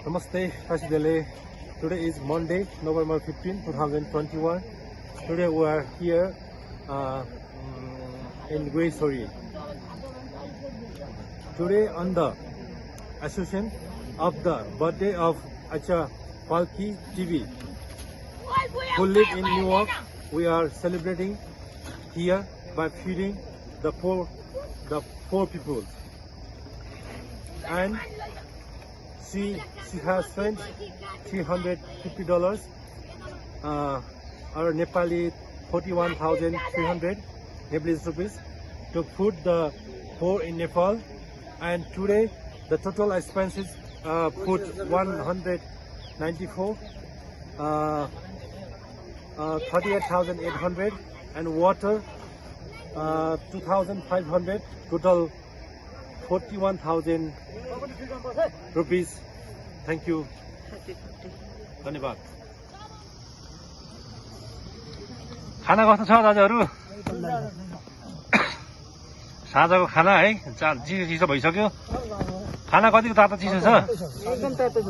Namaste, Hashidele. Today is Monday, November 15, 2021. Today we are here in Guisori. Today on the occasion of the birthday of Acha Palki TV, who live in New York, we are celebrating here by feeding the poor people. And she has spent $350, or Nepali 41,300 Nepalese rupees to feed the poor in Nepal. And today the total expenses food 194, 38,800, and water 2,500, total 41,000 rupees. Thank you. धन्यवाद. खाना कस्तो छ दाजुहरू? साँझको खाना है, चिसो चिसो भइसक्यो. खाना कतिको तातो चिसो छ? एकदम तातो छ.